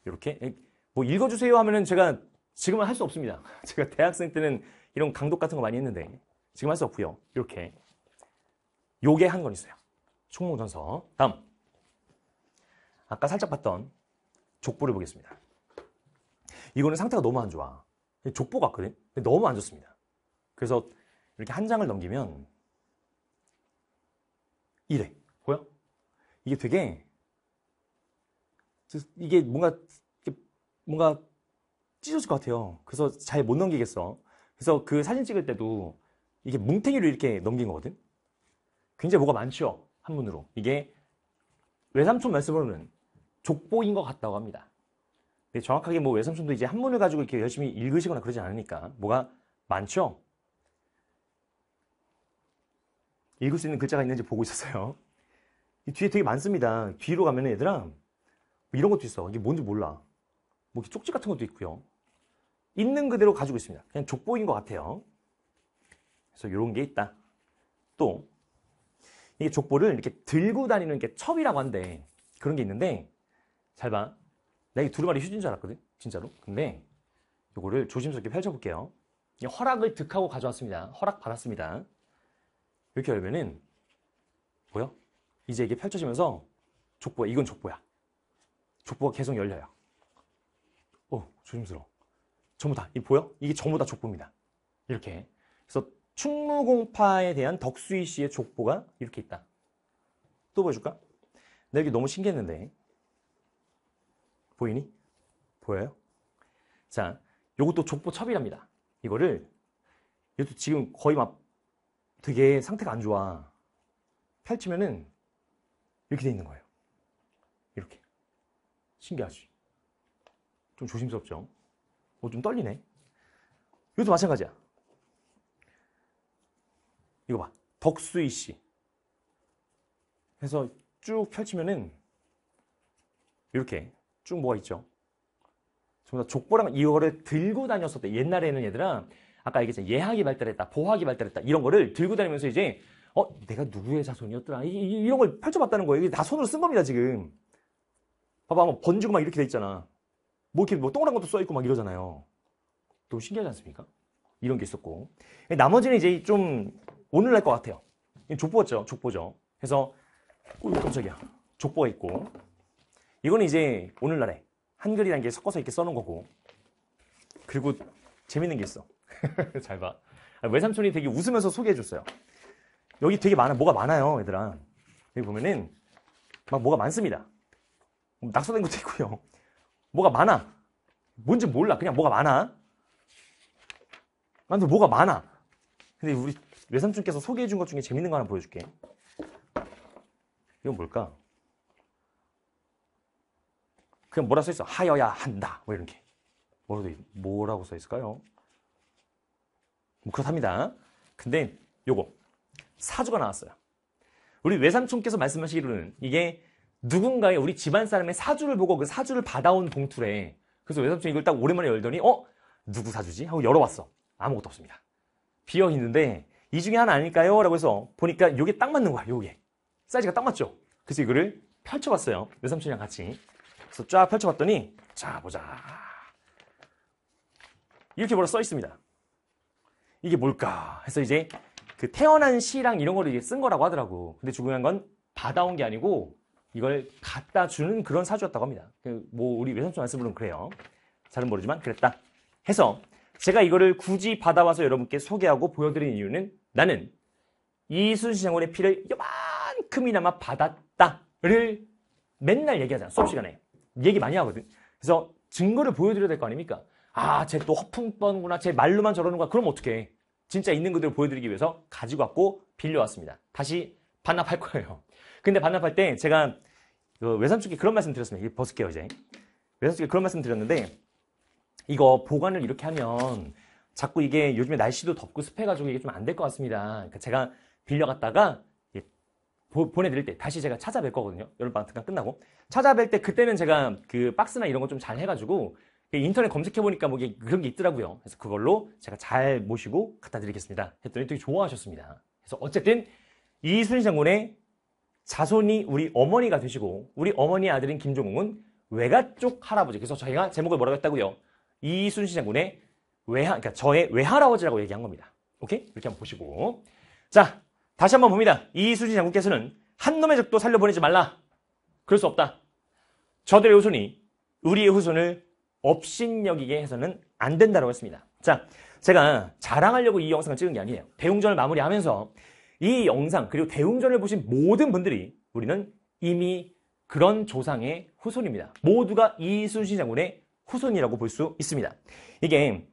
이렇게 뭐 읽어주세요 하면은 제가 지금은 할 수 없습니다. 제가 대학생 때는 이런 강독 같은 거 많이 했는데 지금 할 수 없고요. 이렇게 요게 한 건 있어요. 충무전서. 다음 아까 살짝 봤던 족보를 보겠습니다. 이거는 상태가 너무 안 좋아. 족보 같거든. 근데 너무 안 좋습니다. 그래서 이렇게 한 장을 넘기면 이래. 보여? 이게 되게 이게 뭔가 찢어질 것 같아요. 그래서 잘 못 넘기겠어. 그래서 그 사진 찍을 때도 이게 뭉탱이로 이렇게 넘긴 거거든. 굉장히 뭐가 많죠. 한문으로. 이게 외삼촌 말씀으로는 족보인 것 같다고 합니다. 근데 정확하게 뭐 외삼촌도 이제 한문을 가지고 이렇게 열심히 읽으시거나 그러지 않으니까 뭐가 많죠. 읽을 수 있는 글자가 있는지 보고 있었어요. 이 뒤에 되게 많습니다. 뒤로 가면 얘들아 뭐 이런 것도 있어. 이게 뭔지 몰라. 뭐 쪽지 같은 것도 있고요. 있는 그대로 가지고 있습니다. 그냥 족보인 것 같아요. 그래서 이런 게 있다. 또 이게 족보를 이렇게 들고 다니는 게 첩이라고 한대. 그런 게 있는데 잘 봐. 내가 이 두루마리 휴지인 줄 알았거든. 진짜로. 근데 이거를 조심스럽게 펼쳐볼게요. 허락을 득하고 가져왔습니다. 허락 받았습니다. 이렇게 열면은 보여? 이제 이게 펼쳐지면서 족보야. 이건 족보야. 족보가 계속 열려요. 조심스러워. 전부 다. 이 보여? 이게 전부 다 족보입니다. 이렇게. 그래서 충무공파에 대한 덕수이 씨의 족보가 이렇게 있다. 또 보여줄까? 나 여기 너무 신기했는데. 보이니? 보여요? 자, 요것도 족보 첩이랍니다. 이것도 지금 거의 막 되게 상태가 안 좋아. 펼치면은 이렇게 돼 있는 거예요. 이렇게. 신기하지? 좀 조심스럽죠? 좀 떨리네. 이것도 마찬가지야. 이거 봐. 덕수이 씨. 해서 쭉 펼치면은 이렇게 쭉 뭐가 있죠? 전부 다 족보랑 이거를 들고 다녔었대. 옛날에는 얘들아, 아까 얘기했잖아. 예학이 발달했다, 보학이 발달했다. 이런 거를 들고 다니면서 이제 내가 누구의 자손이었더라. 이런 걸 펼쳐봤다는 거예요. 이게 다 손으로 쓴 겁니다, 지금. 봐봐, 한번 번지고 막 이렇게 돼 있잖아. 뭐 이렇게 뭐 동그란 것도 써있고 막 이러잖아요. 너무 신기하지 않습니까? 이런 게 있었고. 나머지는 이제 좀 오늘날 것 같아요. 족보죠, 족보죠. 그래서, 깜짝이야. 족보가 있고. 이거는 이제 오늘날에 한글이라는 게 섞어서 이렇게 써놓은 거고. 그리고 재밌는 게 있어. 잘 봐. 외삼촌이 되게 웃으면서 소개해줬어요. 여기 되게 뭐가 많아요, 얘들아. 여기 보면은 막 뭐가 많습니다. 낙서된 것도 있고요. 뭐가 많아. 뭔지 몰라. 그냥 뭐가 많아. 근데 뭐가 많아. 근데 우리 외삼촌께서 소개해준 것 중에 재밌는 거 하나 보여줄게. 이건 뭘까? 그냥 뭐라 써있어? 하여야 한다. 뭐 이런 게. 뭐라고 써있을까요? 뭐 그렇답니다. 근데 요거 사주가 나왔어요. 우리 외삼촌께서 말씀하시기로는 이게 누군가의 우리 집안 사람의 사주를 보고 그 사주를 받아온 봉투래. 그래서 외삼촌이 이걸 딱 오랜만에 열더니 누구 사주지? 하고 열어봤어. 아무것도 없습니다. 비어 있는데 이 중에 하나 아닐까요? 라고 해서 보니까 이게 딱 맞는 거야. 요게 사이즈가 딱 맞죠? 그래서 이거를 펼쳐봤어요. 외삼촌이랑 같이. 그래서 쫙 펼쳐봤더니 자 보자. 이렇게 뭐라 써 있습니다. 이게 뭘까? 해서 이제 그 태어난 시랑 이런 거를 이제 쓴 거라고 하더라고. 근데 중요한 건 받아온 게 아니고 이걸 갖다 주는 그런 사주였다고 합니다. 뭐 우리 외삼촌 말씀으로는 그래요. 잘은 모르지만 그랬다. 해서 제가 이거를 굳이 받아와서 여러분께 소개하고 보여드리는 이유는 나는 이순신 장군의 피를 요만큼이나마 받았다를 맨날 얘기하잖아. 수업 시간에. 얘기 많이 하거든. 그래서 증거를 보여드려야 될 거 아닙니까? 쟤 또 허풍 뻔구나. 쟤 말로만 저러는구나. 그럼 어떡해. 진짜 있는 그대로 보여드리기 위해서 가지고 왔고 빌려왔습니다. 다시 반납할 거예요. 근데 반납할 때 제가 외삼촌께 그런 말씀 드렸습니다. 이거 벗을게요, 이제. 외삼촌께 그런 말씀 드렸는데 이거 보관을 이렇게 하면 자꾸 이게 요즘에 날씨도 덥고 습해가지고 이게 좀 안 될 것 같습니다. 그러니까 제가 빌려갔다가 보내드릴 때 다시 제가 찾아뵐 거거든요. 여름방학 끝나고. 찾아뵐 때 그때는 제가 그 박스나 이런 거 좀 잘 해가지고 인터넷 검색해보니까 뭐 그런 게 있더라고요. 그래서 그걸로 제가 잘 모시고 갖다 드리겠습니다. 했더니 되게 좋아하셨습니다. 그래서 어쨌든 이순신 장군의 자손이 우리 어머니가 되시고 우리 어머니의 아들인 김종웅은 외가 쪽 할아버지. 그래서 저희가 제목을 뭐라고 했다고요? 이순신 장군의 그러니까 저의 외할아버지라고 얘기한 겁니다. 오케이? 이렇게 한번 보시고. 자, 다시 한번 봅니다. 이순신 장군께서는 한 놈의 적도 살려보내지 말라. 그럴 수 없다. 저들의 후손이 우리의 후손을 업신여기게 해서는 안 된다고 했습니다. 자, 제가 자랑하려고 이 영상을 찍은 게 아니에요. 대웅전을 마무리하면서 이 영상 그리고 대웅전을 보신 모든 분들이 우리는 이미 그런 조상의 후손입니다. 모두가 이순신 장군의 후손이라고 볼 수 있습니다. 이게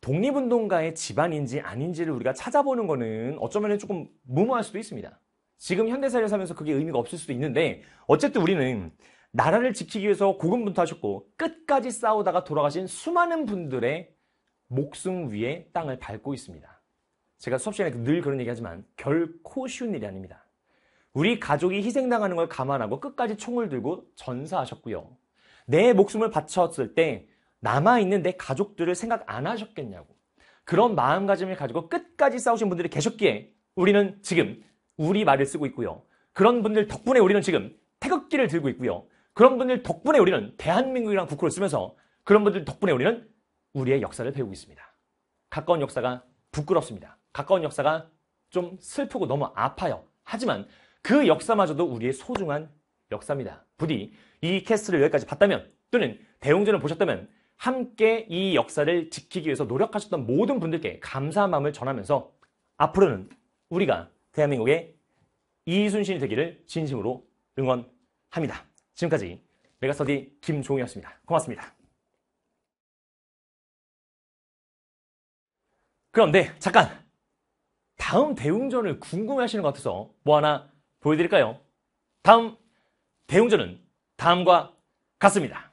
독립운동가의 집안인지 아닌지를 우리가 찾아보는 거는 어쩌면 조금 무모할 수도 있습니다. 지금 현대사를 살면서 그게 의미가 없을 수도 있는데 어쨌든 우리는 나라를 지키기 위해서 고군분투하셨고 끝까지 싸우다가 돌아가신 수많은 분들의 목숨 위에 땅을 밟고 있습니다. 제가 수업 시간에 늘 그런 얘기하지만 결코 쉬운 일이 아닙니다. 우리 가족이 희생당하는 걸 감안하고 끝까지 총을 들고 전사하셨고요. 내 목숨을 바쳤을 때 남아있는 내 가족들을 생각 안 하셨겠냐고. 그런 마음가짐을 가지고 끝까지 싸우신 분들이 계셨기에 우리는 지금 우리 말을 쓰고 있고요. 그런 분들 덕분에 우리는 지금 태극기를 들고 있고요. 그런 분들 덕분에 우리는 대한민국이라는 국호를 쓰면서 그런 분들 덕분에 우리는 우리의 역사를 배우고 있습니다. 가까운 역사가 부끄럽습니다. 가까운 역사가 좀 슬프고 너무 아파요. 하지만 그 역사마저도 우리의 소중한 역사입니다. 부디 이 캐스트를 여기까지 봤다면 또는 대웅전을 보셨다면 함께 이 역사를 지키기 위해서 노력하셨던 모든 분들께 감사한 마음을 전하면서 앞으로는 우리가 대한민국의 이순신이 되기를 진심으로 응원합니다. 지금까지 메가스터디 김종희였습니다. 고맙습니다. 그런데 잠깐! 다음 대웅전을 궁금해하시는 것 같아서 뭐 하나 보여드릴까요? 다음 대웅전은 다음과 같습니다.